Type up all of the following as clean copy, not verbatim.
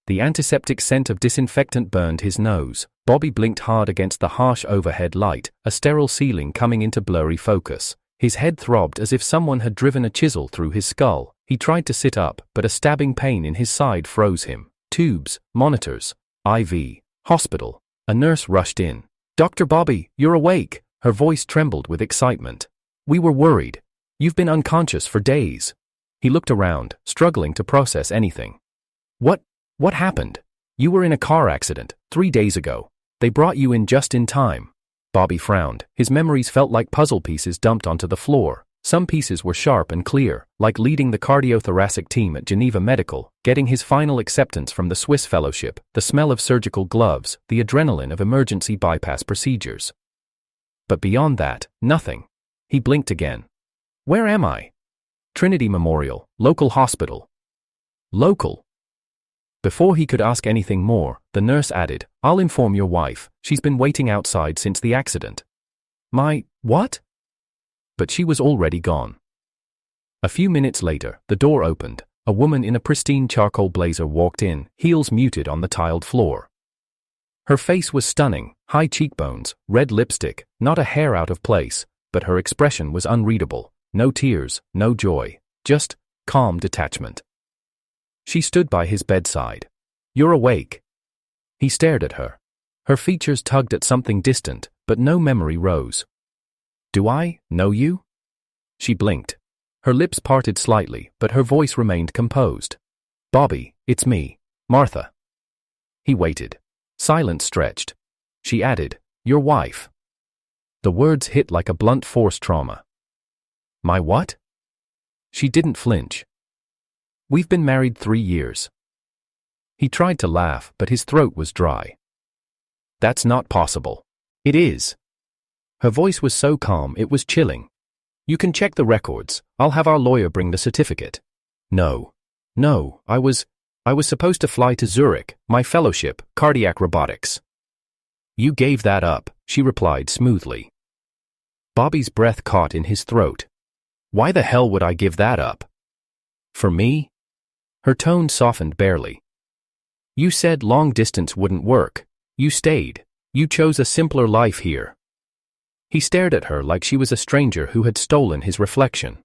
The antiseptic scent of disinfectant burned his nose. Bobby blinked hard against the harsh overhead light, a sterile ceiling coming into blurry focus. His head throbbed as if someone had driven a chisel through his skull. He tried to sit up, but a stabbing pain in his side froze him. Tubes, monitors, IV, hospital. A nurse rushed in. "Dr. Bobby, you're awake." Her voice trembled with excitement. "We were worried. You've been unconscious for days." He looked around, struggling to process anything. What happened? "You were in a car accident 3 days ago. They brought you in just in time." Bobby frowned. His memories felt like puzzle pieces dumped onto the floor. Some pieces were sharp and clear, like leading the cardiothoracic team at Geneva Medical, getting his final acceptance from the Swiss Fellowship, the smell of surgical gloves, the adrenaline of emergency bypass procedures. But beyond that, nothing. He blinked again. "Where am I?" "Trinity Memorial, local hospital." "Local?" Before he could ask anything more, the nurse added, "I'll inform your wife. She's been waiting outside since the accident." What? But she was already gone. A few minutes later, the door opened. A woman in a pristine charcoal blazer walked in, heels muted on the tiled floor. Her face was stunning, high cheekbones, red lipstick, not a hair out of place, but her expression was unreadable. No tears, no joy, just calm detachment. She stood by his bedside. "You're awake." He stared at her. Her features tugged at something distant, but no memory rose. "Do I know you?" She blinked. Her lips parted slightly, but her voice remained composed. "Bobby, it's me, Martha." He waited. Silence stretched. She added, "Your wife." The words hit like a blunt force trauma. "My what?" She didn't flinch. "We've been married 3 years." He tried to laugh, but his throat was dry. "That's not possible." "It is." Her voice was so calm it was chilling. "You can check the records. I'll have our lawyer bring the certificate." No, I was supposed to fly to Zurich, my fellowship, cardiac robotics." "You gave that up," she replied smoothly. Bobby's breath caught in his throat. "Why the hell would I give that up?" "For me?" Her tone softened barely. "You said long distance wouldn't work. You stayed. You chose a simpler life here." He stared at her like she was a stranger who had stolen his reflection.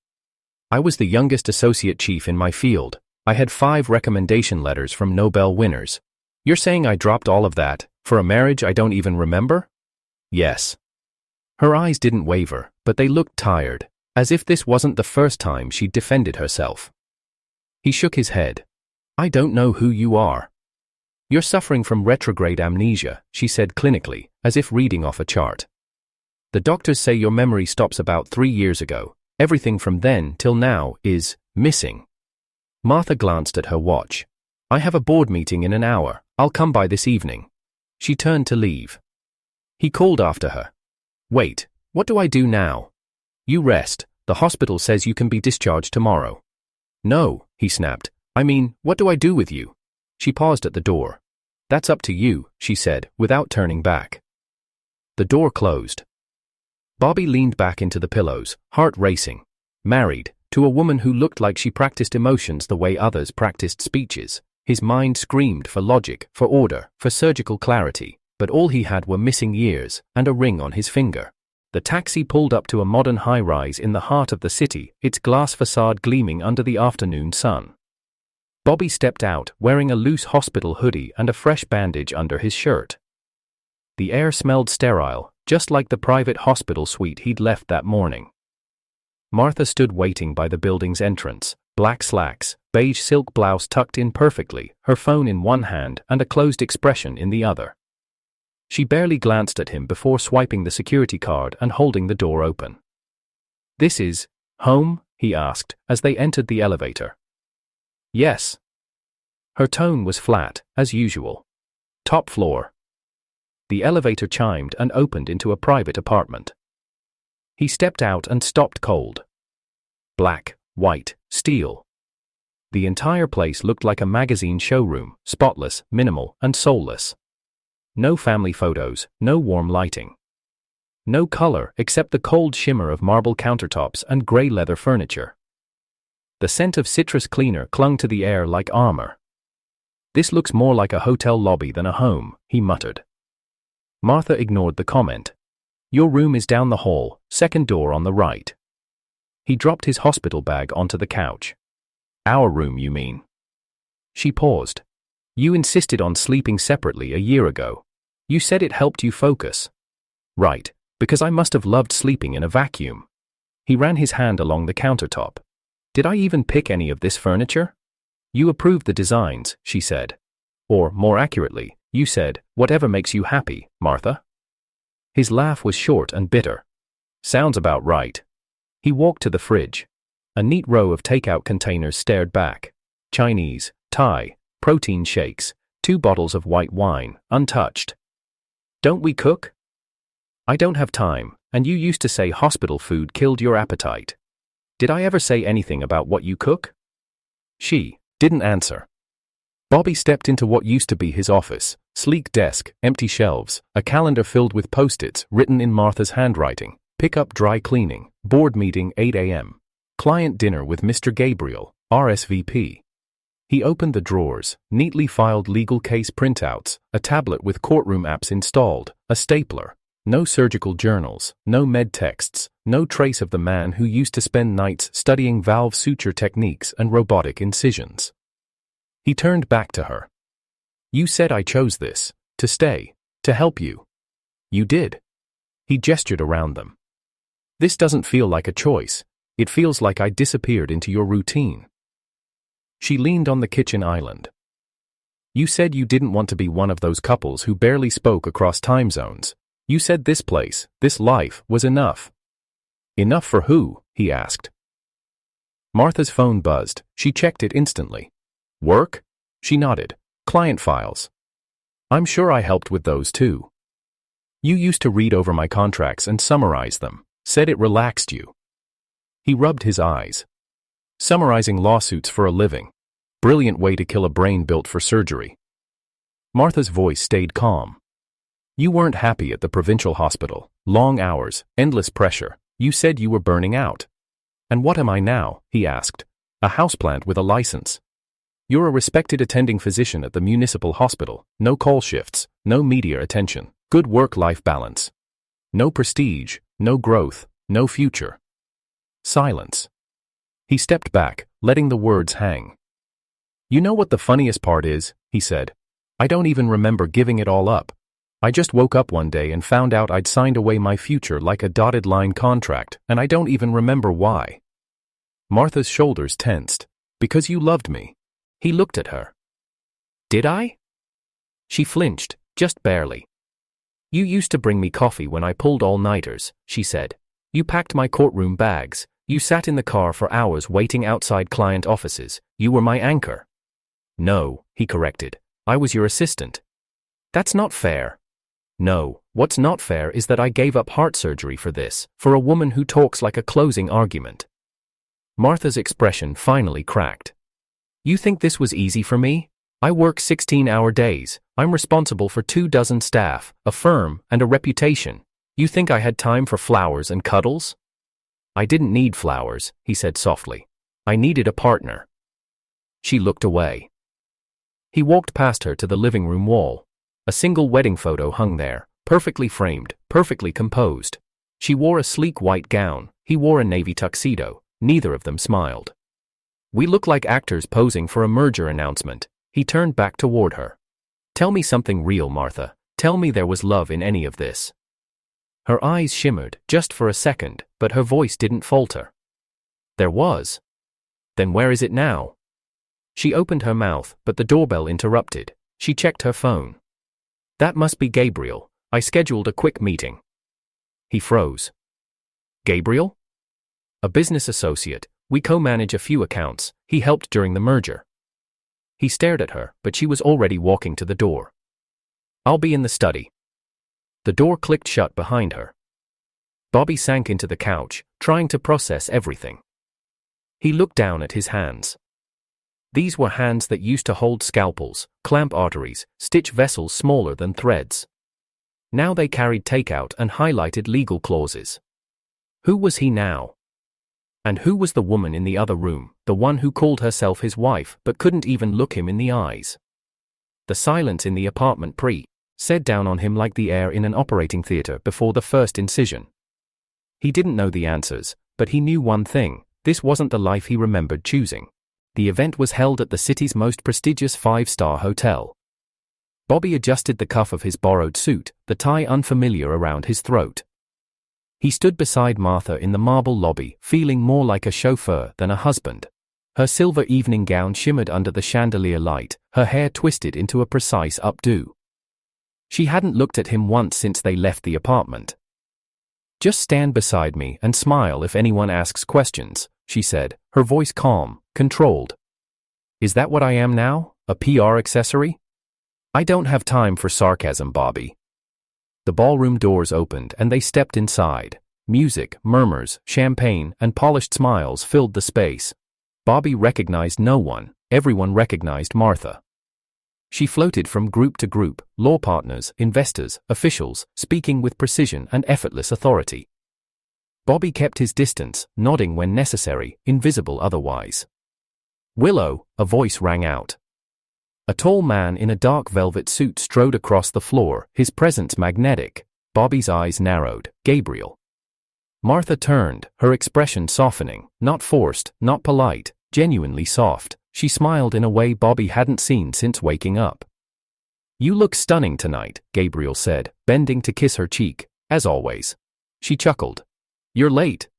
"I was the youngest associate chief in my field. I had 5 recommendation letters from Nobel winners. You're saying I dropped all of that, for a marriage I don't even remember?" "Yes." Her eyes didn't waver, but they looked tired, as if this wasn't the first time she'd defended herself. He shook his head. "I don't know who you are." "You're suffering from retrograde amnesia," she said clinically, as if reading off a chart. "The doctors say your memory stops about 3 years ago. Everything from then till now is missing." Martha glanced at her watch. "I have a board meeting in an hour. I'll come by this evening." She turned to leave. He called after her. "Wait, what do I do now?" "You rest. The hospital says you can be discharged tomorrow." "No," he snapped. "I mean, what do I do with you?" She paused at the door. "That's up to you," she said, without turning back. The door closed. Bobby leaned back into the pillows, heart racing. Married, to a woman who looked like she practiced emotions the way others practiced speeches. His mind screamed for logic, for order, for surgical clarity, but all he had were missing years and a ring on his finger. The taxi pulled up to a modern high-rise in the heart of the city, its glass facade gleaming under the afternoon sun. Bobby stepped out, wearing a loose hospital hoodie and a fresh bandage under his shirt. The air smelled sterile, just like the private hospital suite he'd left that morning. Martha stood waiting by the building's entrance, black slacks, beige silk blouse tucked in perfectly, her phone in one hand and a closed expression in the other. She barely glanced at him before swiping the security card and holding the door open. "This is home?" he asked, as they entered the elevator. "Yes." Her tone was flat, as usual. "Top floor." The elevator chimed and opened into a private apartment. He stepped out and stopped cold. Black, white, steel. The entire place looked like a magazine showroom, spotless, minimal, and soulless. No family photos, no warm lighting. No color except the cold shimmer of marble countertops and gray leather furniture. The scent of citrus cleaner clung to the air like armor. This looks more like a hotel lobby than a home, he muttered. Martha ignored the comment. Your room is down the hall, second door on the right. He dropped his hospital bag onto the couch. Our room, you mean? She paused. You insisted on sleeping separately a year ago. You said it helped you focus. Right, because I must have loved sleeping in a vacuum. He ran his hand along the countertop. Did I even pick any of this furniture? You approved the designs, she said. Or, more accurately, you said, whatever makes you happy, Martha. His laugh was short and bitter. Sounds about right. He walked to the fridge. A neat row of takeout containers stared back. Chinese, Thai, protein shakes, 2 bottles of white wine, untouched. Don't we cook? I don't have time, and you used to say hospital food killed your appetite. Did I ever say anything about what you cook? She didn't answer. Bobby stepped into what used to be his office, sleek desk, empty shelves, a calendar filled with post-its written in Martha's handwriting, pick up dry cleaning, board meeting 8 a.m., client dinner with Mr. Gabriel, RSVP. He opened the drawers, neatly filed legal case printouts, a tablet with courtroom apps installed, a stapler. No surgical journals, no med texts, no trace of the man who used to spend nights studying valve suture techniques and robotic incisions. He turned back to her. You said I chose this, to stay, to help you. You did. He gestured around them. This doesn't feel like a choice. It feels like I disappeared into your routine. She leaned on the kitchen island. You said you didn't want to be one of those couples who barely spoke across time zones. You said this place, this life, was enough. Enough for who? He asked. Martha's phone buzzed. She checked it instantly. Work? She nodded. Client files. I'm sure I helped with those too. You used to read over my contracts and summarize them. Said it relaxed you. He rubbed his eyes. Summarizing lawsuits for a living. Brilliant way to kill a brain built for surgery. Martha's voice stayed calm. You weren't happy at the provincial hospital. Long hours, endless pressure. You said you were burning out. And what am I now? He asked. A houseplant with a license. You're a respected attending physician at the municipal hospital. No call shifts, no media attention, good work-life balance. No prestige, no growth, no future. Silence. He stepped back, letting the words hang. You know what the funniest part is? He said. I don't even remember giving it all up. I just woke up one day and found out I'd signed away my future like a dotted line contract, and I don't even remember why. Martha's shoulders tensed. Because you loved me. He looked at her. Did I? She flinched, just barely. You used to bring me coffee when I pulled all-nighters, she said. You packed my courtroom bags. You sat in the car for hours waiting outside client offices. You were my anchor. No, he corrected. I was your assistant. That's not fair. No, what's not fair is that I gave up heart surgery for this, for a woman who talks like a closing argument. Martha's expression finally cracked. You think this was easy for me? I work 16-hour days. I'm responsible for 24 staff, a firm, and a reputation. You think I had time for flowers and cuddles? I didn't need flowers, he said softly. I needed a partner. She looked away. He walked past her to the living room wall. A single wedding photo hung there, perfectly framed, perfectly composed. She wore a sleek white gown, he wore a navy tuxedo. Neither of them smiled. We look like actors posing for a merger announcement. He turned back toward her. Tell me something real, Martha. Tell me there was love in any of this. Her eyes shimmered, just for a second, but her voice didn't falter. There was. Then where is it now? She opened her mouth, but the doorbell interrupted. She checked her phone. That must be Gabriel. I scheduled a quick meeting. He froze. Gabriel? A business associate. We co-manage a few accounts. He helped during the merger. He stared at her, but she was already walking to the door. I'll be in the study. The door clicked shut behind her. Bobby sank into the couch, trying to process everything. He looked down at his hands. These were hands that used to hold scalpels, clamp arteries, stitch vessels smaller than threads. Now they carried takeout and highlighted legal clauses. Who was he now? And who was the woman in the other room, the one who called herself his wife but couldn't even look him in the eyes? The silence in the apartment said down on him like the air in an operating theater before the first incision. He didn't know the answers, but he knew one thing: this wasn't the life he remembered choosing. The event was held at the city's most prestigious 5-star hotel. Bobby adjusted the cuff of his borrowed suit, the tie unfamiliar around his throat. He stood beside Martha in the marble lobby, feeling more like a chauffeur than a husband. Her silver evening gown shimmered under the chandelier light, her hair twisted into a precise updo. She hadn't looked at him once since they left the apartment. "Just stand beside me and smile if anyone asks questions," she said, her voice calm, controlled. "Is that what I am now, a PR accessory? I don't have time for sarcasm, Bobby." The ballroom doors opened and they stepped inside. Music, murmurs, champagne, and polished smiles filled the space. Bobby recognized no one, everyone recognized Martha. She floated from group to group, law partners, investors, officials, speaking with precision and effortless authority. Bobby kept his distance, nodding when necessary, invisible otherwise. "Willow," a voice rang out. A tall man in a dark velvet suit strode across the floor, his presence magnetic. Bobby's eyes narrowed. "Gabriel." Martha turned, her expression softening, not forced, not polite, genuinely soft. She smiled in a way Bobby hadn't seen since waking up. "You look stunning tonight," Gabriel said, bending to kiss her cheek, "as always." She chuckled. "You're late."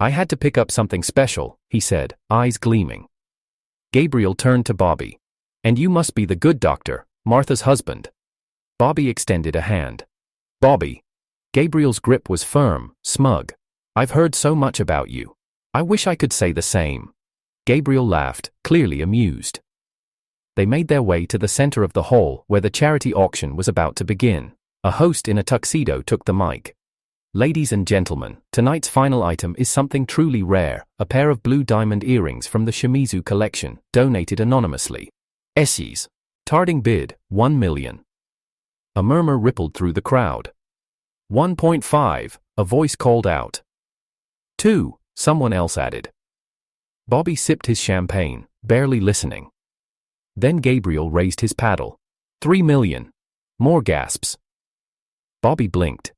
"I had to pick up something special," he said, eyes gleaming. Gabriel turned to Bobby. "And you must be the good doctor, Martha's husband." Bobby extended a hand. "Bobby." Gabriel's grip was firm, smug. "I've heard so much about you. I wish I could say the same." Gabriel laughed, clearly amused. They made their way to the center of the hall where the charity auction was about to begin. A host in a tuxedo took the mic. "Ladies and gentlemen, tonight's final item is something truly rare, a pair of blue diamond earrings from the Shimizu collection, donated anonymously. Esses. Tarding bid, 1 million. A murmur rippled through the crowd. 1.5, a voice called out. 2, someone else added. Bobby sipped his champagne, barely listening. Then Gabriel raised his paddle. 3 million. More gasps. Bobby blinked.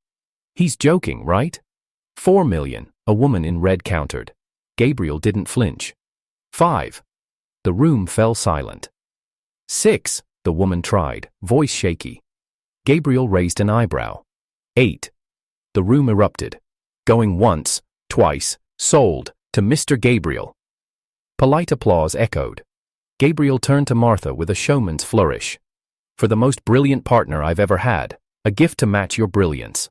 "He's joking, right?" 4 million, a woman in red countered. Gabriel didn't flinch. 5. The room fell silent. 6, the woman tried, voice shaky. Gabriel raised an eyebrow. 8. The room erupted. Going once, twice, sold, to Mr. Gabriel. Polite applause echoed. Gabriel turned to Martha with a showman's flourish. "For the most brilliant partner I've ever had, a gift to match your brilliance."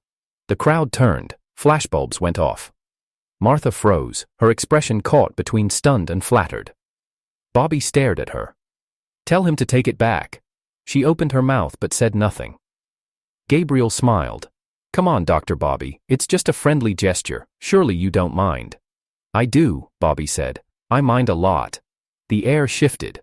The crowd turned, flashbulbs went off. Martha froze, her expression caught between stunned and flattered. Bobby stared at her. "Tell him to take it back." She opened her mouth but said nothing. Gabriel smiled. "Come on, Dr. Bobby, it's just a friendly gesture, surely you don't mind." "I do," Bobby said. "I mind a lot." The air shifted.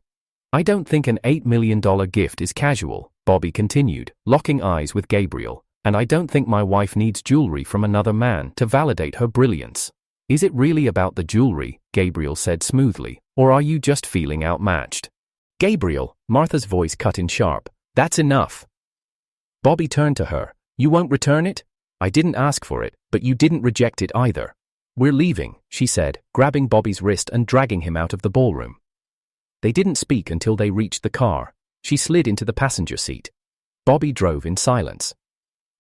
"I don't think an $8 million gift is casual," Bobby continued, locking eyes with Gabriel, "and I don't think my wife needs jewelry from another man to validate her brilliance." "Is it really about the jewelry?" Gabriel said smoothly, "or are you just feeling outmatched?" "Gabriel," Martha's voice cut in sharp, "that's enough." Bobby turned to her. "You won't return it?" "I didn't ask for it, but you didn't reject it either." "We're leaving," she said, grabbing Bobby's wrist and dragging him out of the ballroom. They didn't speak until they reached the car. She slid into the passenger seat. Bobby drove in silence.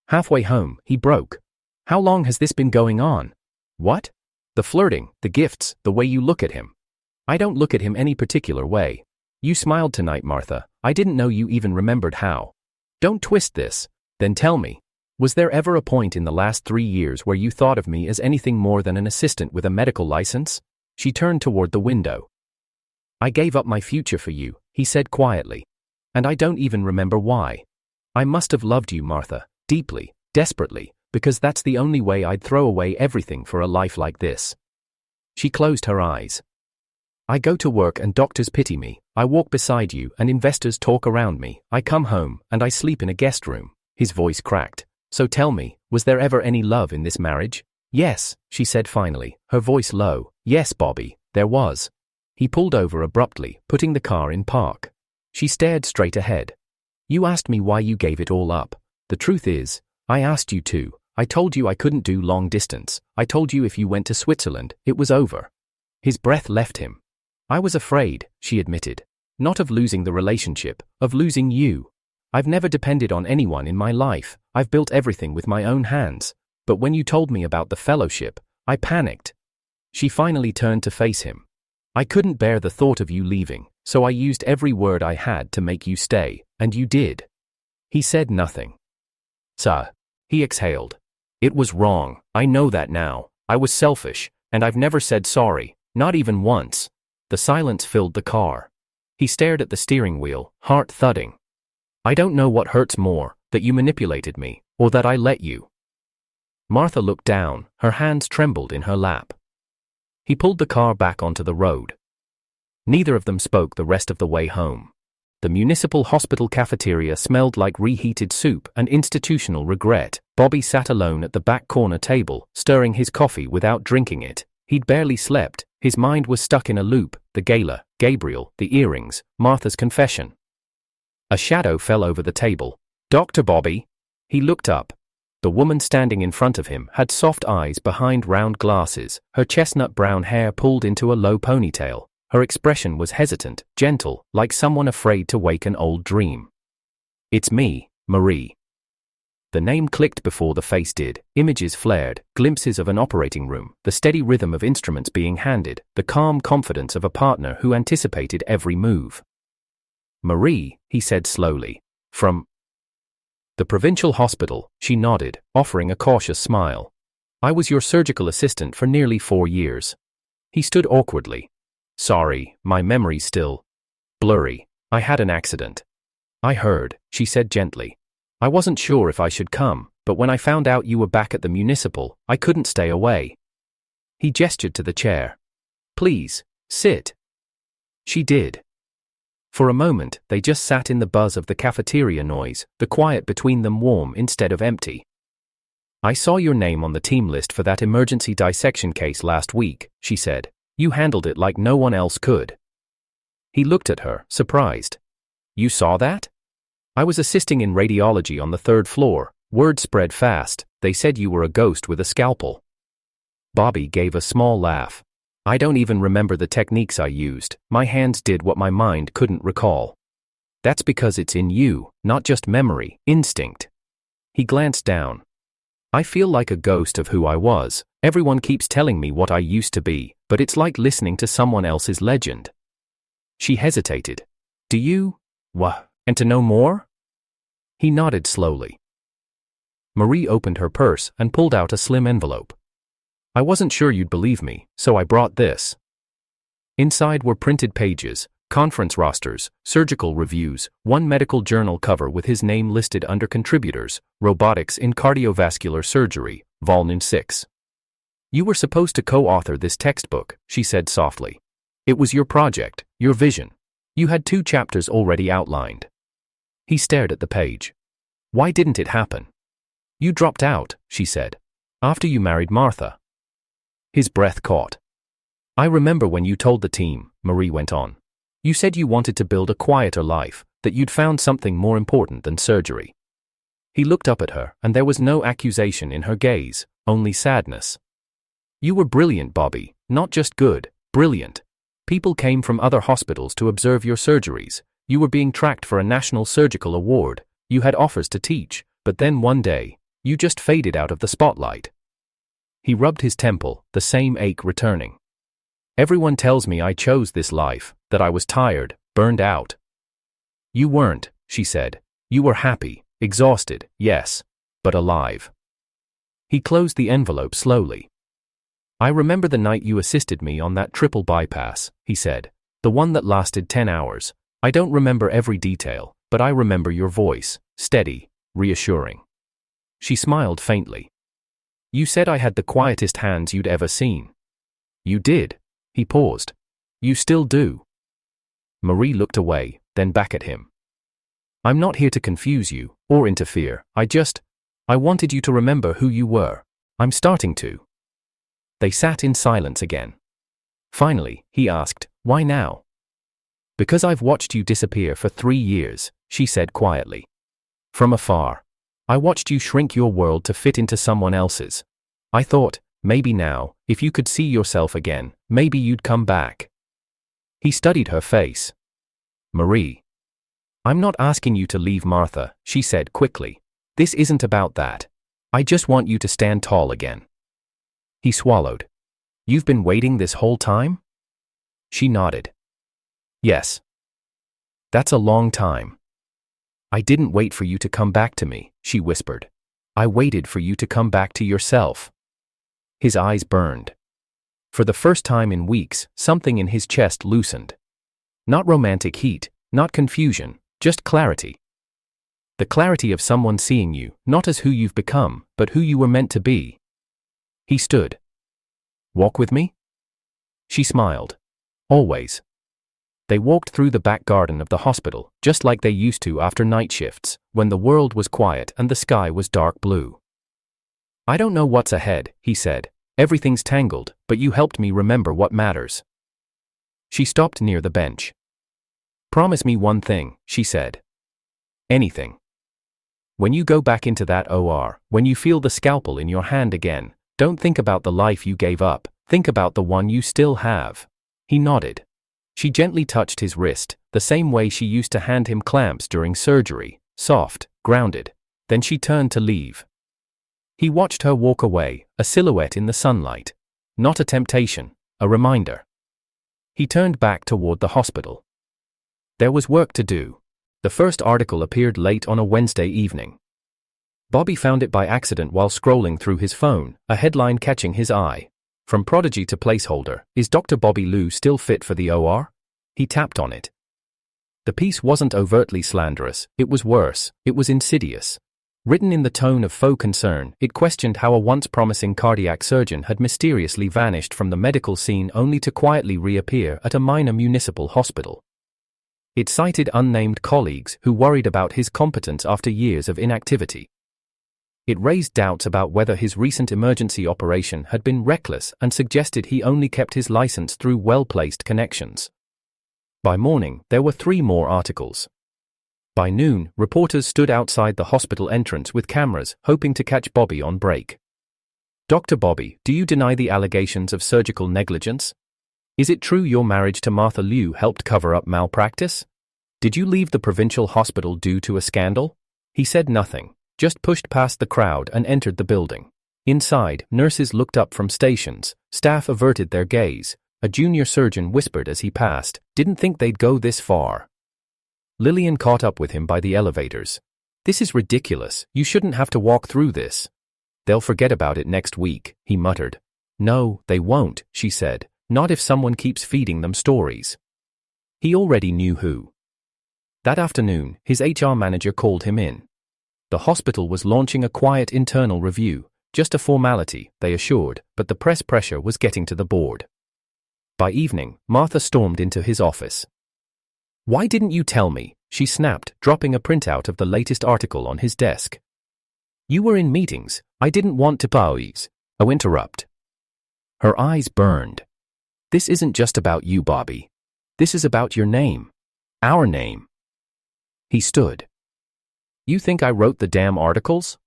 Halfway home, he broke. "How long has this been going on?" "What?" "The flirting, the gifts, the way you look at him." "I don't look at him any particular way." "You smiled tonight, Martha. I didn't know you even remembered how." "Don't twist this." "Then tell me. Was there ever a point in the last 3 years where you thought of me as anything more than an assistant with a medical license?" She turned toward the window. "I gave up my future for you," he said quietly. "And I don't even remember why. I must have loved you, Martha, deeply, desperately, because that's the only way I'd throw away everything for a life like this." She closed her eyes. "I go to work and doctors pity me. I walk beside you and investors talk around me. I come home and I sleep in a guest room." His voice cracked. "So tell me, was there ever any love in this marriage?" "Yes," she said finally, her voice low. "Yes, Bobby, there was." He pulled over abruptly, putting the car in park. She stared straight ahead. You asked me why you gave it all up. The truth is, I asked you to. I told you I couldn't do long distance. I told you if you went to Switzerland, it was over. His breath left him. I was afraid, she admitted. Not of losing the relationship, of losing you. I've never depended on anyone in my life. I've built everything with my own hands. But when you told me about the fellowship, I panicked. She finally turned to face him. I couldn't bear the thought of you leaving, so I used every word I had to make you stay, and you did. He said nothing. Sir. He exhaled. It was wrong, I know that now. I was selfish, and I've never said sorry, not even once. The silence filled the car. He stared at the steering wheel, heart thudding. I don't know what hurts more, that you manipulated me, or that I let you. Martha looked down, her hands trembled in her lap. He pulled the car back onto the road. Neither of them spoke the rest of the way home. The municipal hospital cafeteria smelled like reheated soup and institutional regret. Bobby sat alone at the back corner table, stirring his coffee without drinking it. He'd barely slept, his mind was stuck in a loop, the gala, Gabriel, the earrings, Martha's confession. A shadow fell over the table. Dr. Bobby? He looked up. The woman standing in front of him had soft eyes behind round glasses, her chestnut brown hair pulled into a low ponytail. Her expression was hesitant, gentle, like someone afraid to wake an old dream. It's me, Marie. The name clicked before the face did. Images flared, glimpses of an operating room, the steady rhythm of instruments being handed, the calm confidence of a partner who anticipated every move. Marie, he said slowly. From the provincial hospital, she nodded, offering a cautious smile. I was your surgical assistant for nearly 4 years. He stood awkwardly. Sorry, my memory's still blurry. I had an accident. I heard, she said gently. I wasn't sure if I should come, but when I found out you were back at the municipal, I couldn't stay away. He gestured to the chair. Please, sit. She did. For a moment, they just sat in the buzz of the cafeteria noise, the quiet between them warm instead of empty. I saw your name on the team list for that emergency dissection case last week, she said. You handled it like no one else could. He looked at her, surprised. You saw that? I was assisting in radiology on the 3rd floor. Word spread fast. They said you were a ghost with a scalpel. Bobby gave a small laugh. I don't even remember the techniques I used. My hands did what my mind couldn't recall. That's because it's in you, not just memory, instinct. He glanced down. I feel like a ghost of who I was. Everyone keeps telling me what I used to be, but it's like listening to someone else's legend. She hesitated. Do you? What? And to know more? He nodded slowly. Marie opened her purse and pulled out a slim envelope. I wasn't sure you'd believe me, so I brought this. Inside were printed pages, conference rosters, surgical reviews, one medical journal cover with his name listed under contributors, Robotics in Cardiovascular Surgery, Volume 6. You were supposed to co-author this textbook, she said softly. It was your project, your vision. You had 2 chapters already outlined. He stared at the page. Why didn't it happen? You dropped out, she said. After you married Martha. His breath caught. I remember when you told the team, Marie went on. You said you wanted to build a quieter life, that you'd found something more important than surgery. He looked up at her, and there was no accusation in her gaze, only sadness. You were brilliant, Bobby, not just good, brilliant. People came from other hospitals to observe your surgeries. You were being tracked for a national surgical award. You had offers to teach, but then one day, you just faded out of the spotlight. He rubbed his temple, the same ache returning. Everyone tells me I chose this life, that I was tired, burned out. You weren't, she said. You were happy, exhausted, yes, but alive. He closed the envelope slowly. I remember the night you assisted me on that triple bypass, he said. The one that lasted 10 hours. I don't remember every detail, but I remember your voice, steady, reassuring. She smiled faintly. You said I had the quietest hands you'd ever seen. You did. He paused. You still do. Marie looked away, then back at him. I'm not here to confuse you, or interfere. I wanted you to remember who you were. I'm starting to. They sat in silence again. Finally, he asked, why now? Because I've watched you disappear for 3 years. she said quietly. From afar. I watched you shrink your world to fit into someone else's. I thought, maybe now, if you could see yourself again, maybe you'd come back. He studied her face. Marie. I'm not asking you to leave Martha, she said quickly. This isn't about that. I just want you to stand tall again. He swallowed. You've been waiting this whole time? She nodded. Yes. That's a long time. I didn't wait for you to come back to me, she whispered. I waited for you to come back to yourself. His eyes burned. For the first time in weeks, something in his chest loosened. Not romantic heat, not confusion, just clarity. The clarity of someone seeing you, not as who you've become, but who you were meant to be. He stood. Walk with me? She smiled. Always. They walked through the back garden of the hospital, just like they used to after night shifts, when the world was quiet and the sky was dark blue. I don't know what's ahead, he said. Everything's tangled, but you helped me remember what matters. She stopped near the bench. Promise me one thing, she said. Anything. When you go back into that OR, when you feel the scalpel in your hand again, don't think about the life you gave up, think about the one you still have. He nodded. She gently touched his wrist, the same way she used to hand him clamps during surgery, soft, grounded. Then she turned to leave. He watched her walk away, a silhouette in the sunlight. Not a temptation, a reminder. He turned back toward the hospital. There was work to do. The first article appeared late on a Wednesday evening. Bobby found it by accident while scrolling through his phone, a headline catching his eye. From prodigy to placeholder, is Dr. Bobby Lou still fit for the OR? He tapped on it. The piece wasn't overtly slanderous, it was worse, it was insidious. Written in the tone of faux concern, it questioned how a once promising cardiac surgeon had mysteriously vanished from the medical scene only to quietly reappear at a minor municipal hospital. It cited unnamed colleagues who worried about his competence after years of inactivity. It raised doubts about whether his recent emergency operation had been reckless and suggested he only kept his license through well-placed connections. By morning, there were 3 more articles. By noon, reporters stood outside the hospital entrance with cameras, hoping to catch Bobby on break. Dr. Bobby, do you deny the allegations of surgical negligence? Is it true your marriage to Martha Liu helped cover up malpractice? Did you leave the provincial hospital due to a scandal? He said nothing, just pushed past the crowd and entered the building. Inside, nurses looked up from stations, staff averted their gaze. A junior surgeon whispered as he passed, didn't think they'd go this far. Lillian caught up with him by the elevators. This is ridiculous, you shouldn't have to walk through this. They'll forget about it next week, he muttered. No, they won't, she said, not if someone keeps feeding them stories. He already knew who. That afternoon, his HR manager called him in. The hospital was launching a quiet internal review, just a formality, they assured, but the press pressure was getting to the board. By evening, Martha stormed into his office. Why didn't you tell me? She snapped, dropping a printout of the latest article on his desk. You were in meetings, I didn't want to pause. Oh, interrupt. Her eyes burned. This isn't just about you, Bobby. This is about your name. Our name. He stood. You think I wrote the damn articles?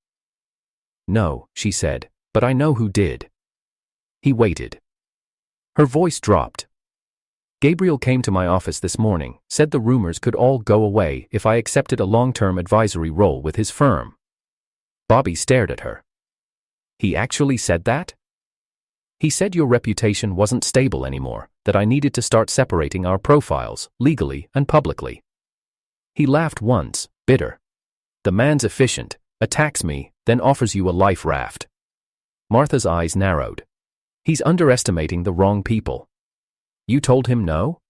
No, she said, but I know who did. He waited. Her voice dropped. Gabriel came to my office this morning, said the rumors could all go away if I accepted a long-term advisory role with his firm. Bobby stared at her. He actually said that? He said your reputation wasn't stable anymore, that I needed to start separating our profiles, legally and publicly. He laughed once, bitter. The man's efficient, attacks me, then offers you a life raft. Martha's eyes narrowed. He's underestimating the wrong people. You told him no?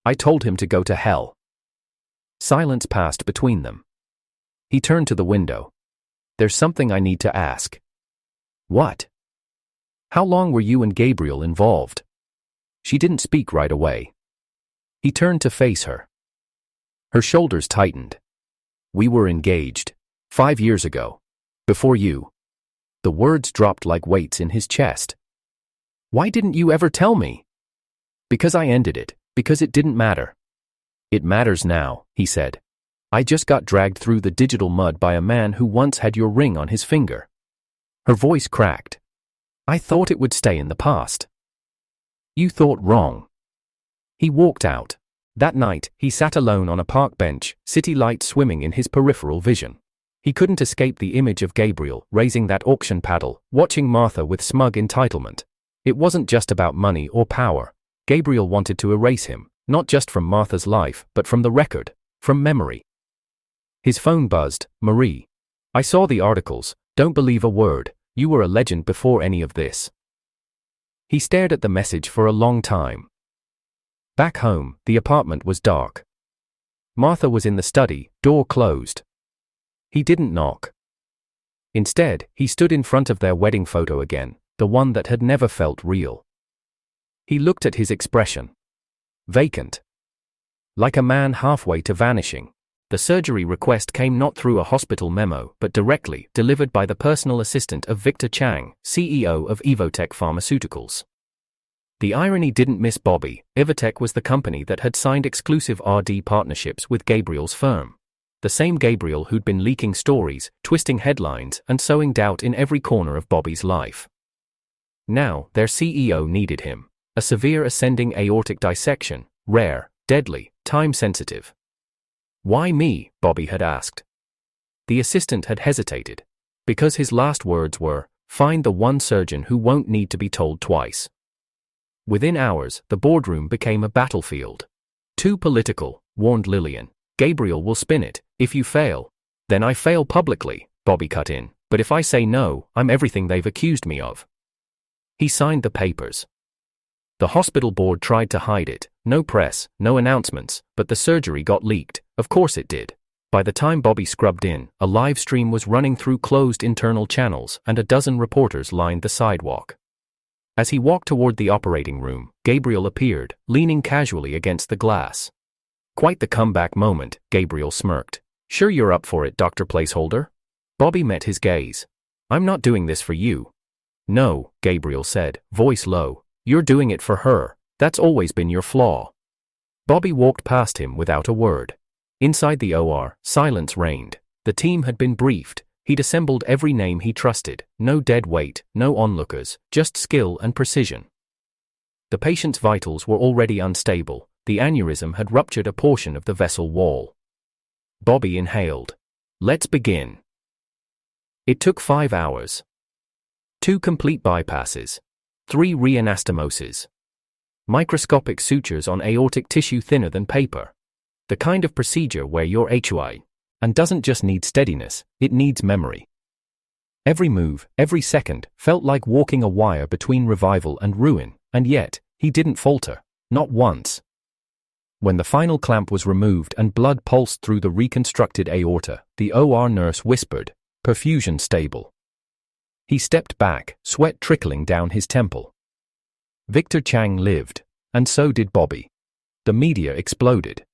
I told him to go to hell. Silence passed between them. He turned to the window. There's something I need to ask. What? How long were you and Gabriel involved? She didn't speak right away. He turned to face her. Her shoulders tightened. We were engaged. 5 years ago. Before you. The words dropped like weights in his chest. Why didn't you ever tell me? Because I ended it, because it didn't matter. It matters now, he said. I just got dragged through the digital mud by a man who once had your ring on his finger. Her voice cracked. I thought it would stay in the past. You thought wrong. He walked out. That night, he sat alone on a park bench, city lights swimming in his peripheral vision. He couldn't escape the image of Gabriel raising that auction paddle, watching Martha with smug entitlement. It wasn't just about money or power. Gabriel wanted to erase him, not just from Martha's life, but from the record, from memory. His phone buzzed. Marie. I saw the articles. Don't believe a word. You were a legend before any of this. He stared at the message for a long time. Back home, the apartment was dark. Martha was in the study, door closed. He didn't knock. Instead, he stood in front of their wedding photo again, the one that had never felt real. He looked at his expression. Vacant. Like a man halfway to vanishing. The surgery request came not through a hospital memo but directly delivered by the personal assistant of Victor Chang, CEO of Evotec Pharmaceuticals. The irony didn't miss Bobby. Evotec was the company that had signed exclusive R&D partnerships with Gabriel's firm. The same Gabriel who'd been leaking stories, twisting headlines, and sowing doubt in every corner of Bobby's life. Now, their CEO needed him. A severe ascending aortic dissection, rare, deadly, time-sensitive. Why me? Bobby had asked. The assistant had hesitated. Because his last words were, find the one surgeon who won't need to be told twice. Within hours, the boardroom became a battlefield. Too political, warned Lillian. Gabriel will spin it. If you fail, then I fail publicly, Bobby cut in. But if I say no, I'm everything they've accused me of. He signed the papers. The hospital board tried to hide it. No press, no announcements, but the surgery got leaked. Of course it did. By the time Bobby scrubbed in, a live stream was running through closed internal channels and a dozen reporters lined the sidewalk. As he walked toward the operating room, Gabriel appeared, leaning casually against the glass. Quite the comeback moment, Gabriel smirked. Sure you're up for it, Dr. Placeholder? Bobby met his gaze. I'm not doing this for you. No, Gabriel said, voice low. You're doing it for her. That's always been your flaw. Bobby walked past him without a word. Inside the OR, silence reigned. The team had been briefed. He'd assembled every name he trusted. No dead weight, no onlookers, just skill and precision. The patient's vitals were already unstable. The aneurysm had ruptured a portion of the vessel wall. Bobby inhaled. Let's begin. It took 5 hours. 2 complete bypasses. 3 reanastomoses. Microscopic sutures on aortic tissue thinner than paper. The kind of procedure where your HUI and doesn't just need steadiness, it needs memory. Every move, every second, felt like walking a wire between revival and ruin, and yet, he didn't falter. Not once. When the final clamp was removed and blood pulsed through the reconstructed aorta, the OR nurse whispered, perfusion stable. He stepped back, sweat trickling down his temple. Victor Chang lived, and so did Bobby. The media exploded.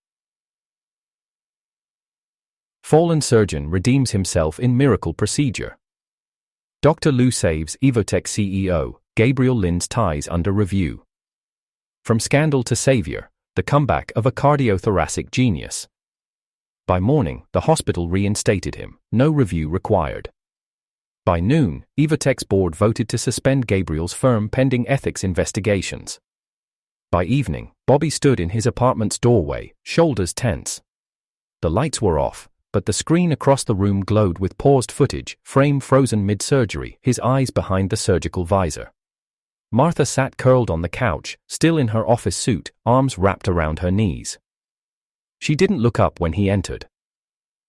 Fallen surgeon redeems himself in miracle procedure. Dr. Liu saves Evotec CEO, Gabriel Lin's ties under review. From scandal to savior, the comeback of a cardiothoracic genius. By morning, the hospital reinstated him, no review required. By noon, Evotec's board voted to suspend Gabriel's firm pending ethics investigations. By evening, Bobby stood in his apartment's doorway, shoulders tense. The lights were off, but the screen across the room glowed with paused footage, frame frozen mid-surgery, his eyes behind the surgical visor. Martha sat curled on the couch, still in her office suit, arms wrapped around her knees. She didn't look up when he entered.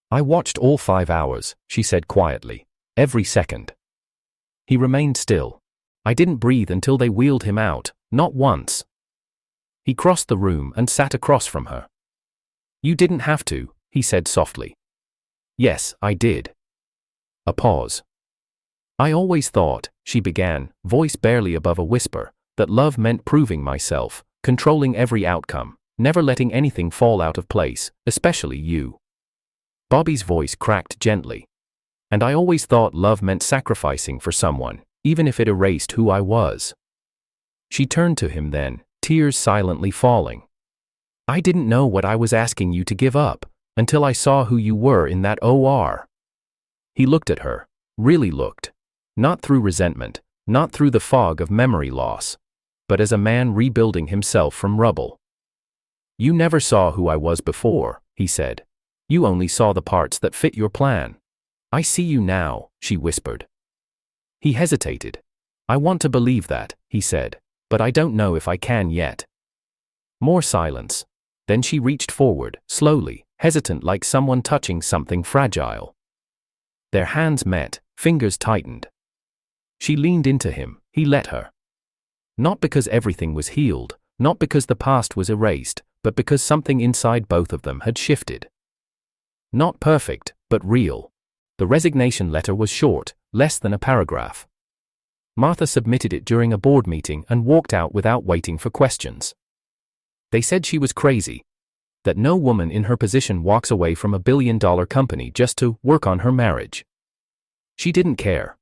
I watched all 5 hours, she said quietly. Every second. He remained still. I didn't breathe until they wheeled him out, not once. He crossed the room and sat across from her. You didn't have to, he said softly. Yes, I did. A pause. I always thought, she began, voice barely above a whisper, that love meant proving myself, controlling every outcome, never letting anything fall out of place, especially you. Bobby's voice cracked gently. And I always thought love meant sacrificing for someone, even if it erased who I was. She turned to him then, tears silently falling. I didn't know what I was asking you to give up, Until I saw who you were in that OR. He looked at her. Really looked. Not through resentment, not through the fog of memory loss, but as a man rebuilding himself from rubble. You never saw who I was before, he said. You only saw the parts that fit your plan. I see you now, she whispered. He hesitated. I want to believe that, he said, but I don't know if I can yet. More silence. Then she reached forward, slowly, hesitant like someone touching something fragile. Their hands met, fingers tightened. She leaned into him, he let her. Not because everything was healed, not because the past was erased, but because something inside both of them had shifted. Not perfect, but real. The resignation letter was short, less than a paragraph. Martha submitted it during a board meeting and walked out without waiting for questions. They said she was crazy. That no woman in her position walks away from $1 billion company just to work on her marriage. She didn't care.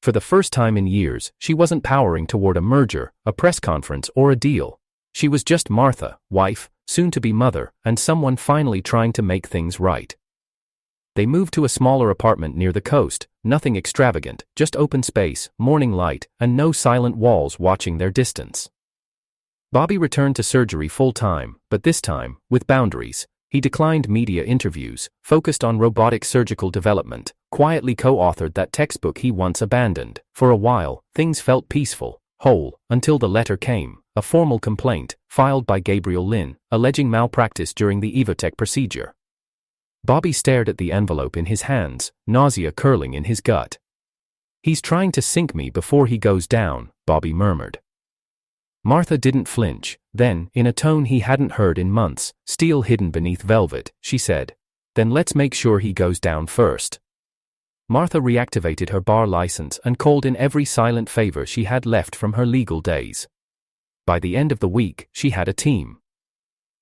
For the first time in years, she wasn't powering toward a merger, a press conference, or a deal. She was just Martha, wife, soon-to-be mother, and someone finally trying to make things right. They moved to a smaller apartment near the coast, nothing extravagant, just open space, morning light, and no silent walls watching their distance. Bobby returned to surgery full-time, but this time, with boundaries. He declined media interviews, focused on robotic surgical development, quietly co-authored that textbook he once abandoned. For a while, things felt peaceful, whole, until the letter came, a formal complaint, filed by Gabriel Lynn, alleging malpractice during the Evotech procedure. Bobby stared at the envelope in his hands, nausea curling in his gut. He's trying to sink me before he goes down, Bobby murmured. Martha didn't flinch. Then, in a tone he hadn't heard in months, steel hidden beneath velvet, she said, "Then let's make sure he goes down first." Martha reactivated her bar license and called in every silent favor she had left from her legal days. By the end of the week, she had a team.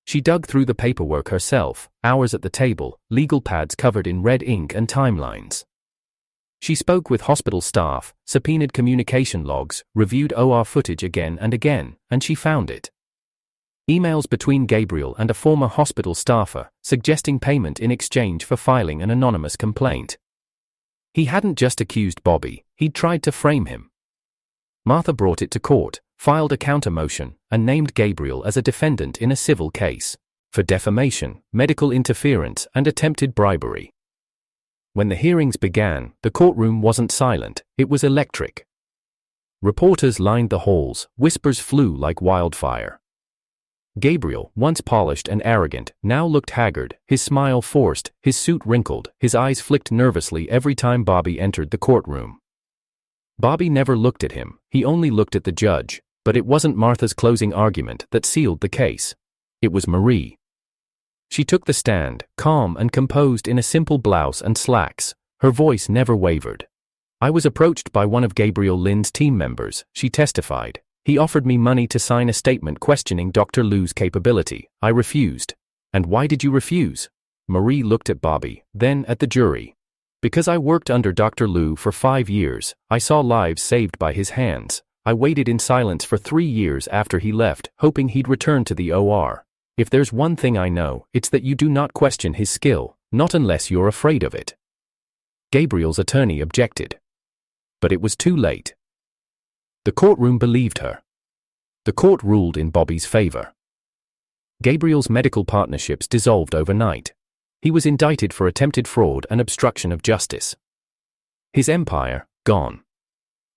She dug through the paperwork herself, hours at the table, legal pads covered in red ink and timelines. She spoke with hospital staff, subpoenaed communication logs, reviewed OR footage again and again, and she found it. Emails between Gabriel and a former hospital staffer, suggesting payment in exchange for filing an anonymous complaint. He hadn't just accused Bobby, he'd tried to frame him. Martha brought it to court, filed a counter-motion, and named Gabriel as a defendant in a civil case for defamation, medical interference, and attempted bribery. When the hearings began, the courtroom wasn't silent, it was electric. Reporters lined the halls, whispers flew like wildfire. Gabriel, once polished and arrogant, now looked haggard, his smile forced, his suit wrinkled, his eyes flicked nervously every time Bobby entered the courtroom. Bobby never looked at him, he only looked at the judge, but it wasn't Martha's closing argument that sealed the case. It was Marie. She took the stand, calm and composed in a simple blouse and slacks. Her voice never wavered. "I was approached by one of Gabriel Lynn's team members," she testified. "He offered me money to sign a statement questioning Dr. Liu's capability. I refused." "And why did you refuse?" Marie looked at Bobby, then at the jury. "Because I worked under Dr. Liu for 5 years. I saw lives saved by his hands. I waited in silence for 3 years after he left, hoping he'd return to the OR. If there's one thing I know, it's that you do not question his skill, not unless you're afraid of it." Gabriel's attorney objected. But it was too late. The courtroom believed her. The court ruled in Bobby's favor. Gabriel's medical partnerships dissolved overnight. He was indicted for attempted fraud and obstruction of justice. His empire, gone.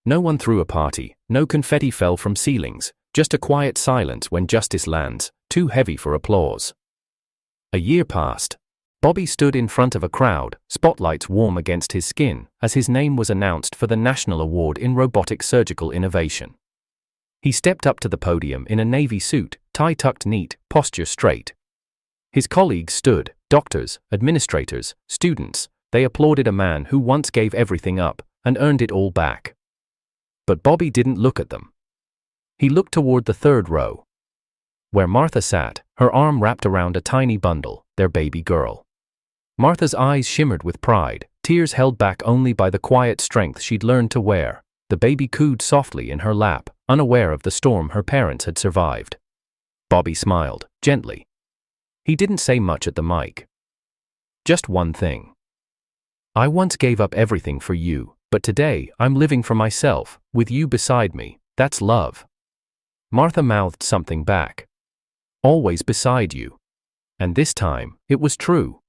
No one threw a party, no confetti fell from ceilings, just a quiet silence when justice lands, too heavy for applause. A year passed. Bobby stood in front of a crowd, spotlights warm against his skin, as his name was announced for the National Award in Robotic Surgical Innovation. He stepped up to the podium in a navy suit, tie tucked neat, posture straight. His colleagues stood, doctors, administrators, students. They applauded a man who once gave everything up, and earned it all back. But Bobby didn't look at them. He looked toward the third row, where Martha sat, her arm wrapped around a tiny bundle, their baby girl. Martha's eyes shimmered with pride, tears held back only by the quiet strength she'd learned to wear. The baby cooed softly in her lap, unaware of the storm her parents had survived. Bobby smiled, gently. He didn't say much at the mic. Just one thing. I once gave up everything for you, but today I'm living for myself, with you beside me. That's love. Martha mouthed something back. Always beside you. And this time, it was true.